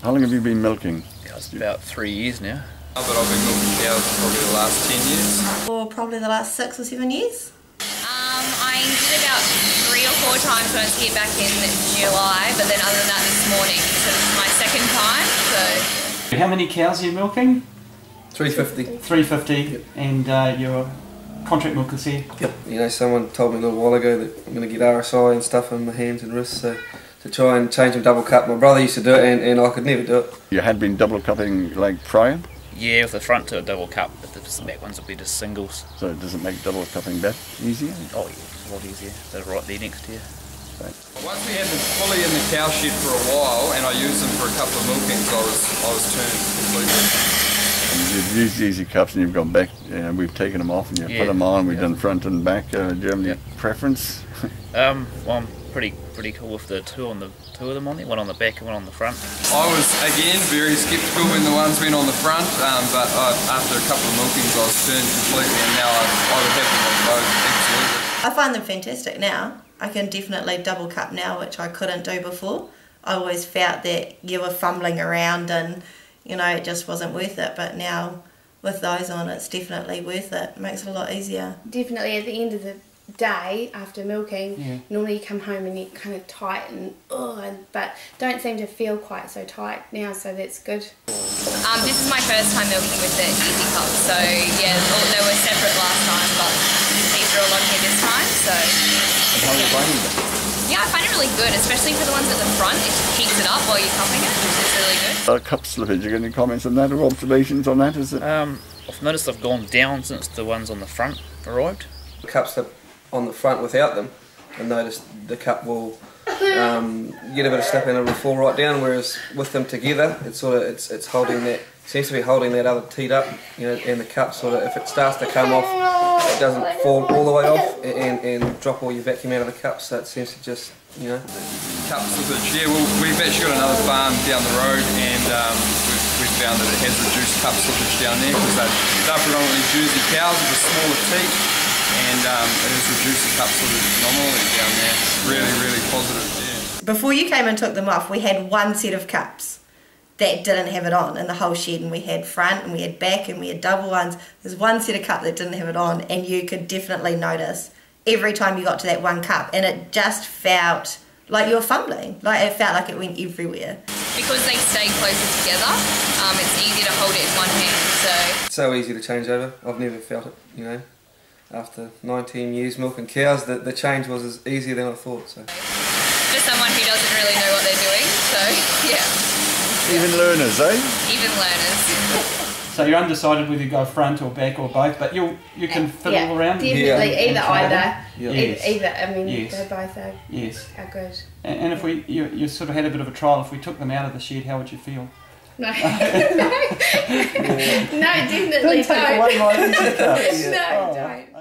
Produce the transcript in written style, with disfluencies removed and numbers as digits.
How long have you been milking? Yeah, it's about 3 years now. But I've been milking cows probably the last 10 years. Or probably the last 6 or 7 years. I did about 3 or 4 times when I was here back in July, but then other than that this morning, so this is my second time. So. How many cows are you milking? 350. 350, yep. And your contract milkers here? Yep. You know, someone told me a little while ago that I'm going to get RSI and stuff on my hands and wrists, so to try and change them double cup. My brother used to do it and I could never do it. You had been double cupping like prior? Yeah, with the front to a double cup, but the back ones will be just singles. So does it make double cupping that easier? Oh yeah, a lot easier. They're right there next to you. Right. Once we had them fully in the cow shed for a while and I used them for a couple of milkings, I was turned completely. And you've used Ezy Cups and you've gone back, we've taken them off and you put them on, we've done front and back. Do you have any preference? Well, I'm pretty cool with the two of them on there, one on the back and one on the front. I was again very sceptical when the ones went on the front, but after a couple of milkings I was turned completely, and now I would have them on both, absolutely. I find them fantastic now. I can definitely double cup now, which I couldn't do before. I always felt that you were fumbling around and you know it just wasn't worth it, but now with those on it's definitely worth it. It makes it a lot easier. Definitely at the end of the day after milking, normally you come home and you're kind of tight and but don't seem to feel quite so tight now, so that's good. This is my first time milking with the Ezy Cup, so yeah, they were separate last time, but these are all on here this time, so. And how are you finding them? Yeah, I find it really good, especially for the ones at the front. It heats it up while you're cupping it, which is really good. Cup slippage, you got any comments on that or observations on that? Is it? I've noticed they've gone down since the ones on the front arrived. The cup slip on the front without them, and notice the cup will get a bit of slip and it'll fall right down, whereas with them together it's sort of it's holding that, seems to be holding that other teat up, you know, and the cup sort of, if it starts to come off it doesn't fall all the way off and drop all your vacuum out of the cup, so it seems to just, you know. Cup slippage, yeah, well we've actually got another farm down the road and we've found that it has reduced cup slippage down there because they're predominantly Jersey cows with a smaller teat. And it has reduced the cup sort of phenomenally down there. Really positive, yeah. Before you came and took them off, we had one set of cups that didn't have it on in the whole shed, and we had front and we had back and we had double ones. There's one set of cup that didn't have it on, and you could definitely notice every time you got to that one cup, and it just felt like you were fumbling. Like it felt like it went everywhere. Because they stay closer together, it's easy to hold it in one hand. So easy to change over. I've never felt it, you know. After 19 years milking cows, the change was as easy than I thought. So. For someone who doesn't really know what they're doing, so yeah. Even learners, eh? Even learners. So you're undecided whether you go front or back or both, but you can fiddle around? Definitely, either. Yes. Either, I mean, yes. they both are good. And if you sort of had a bit of a trial, if we took them out of the shed, how would you feel? No. No, definitely don't. Don't take one right into the cups. No, don't.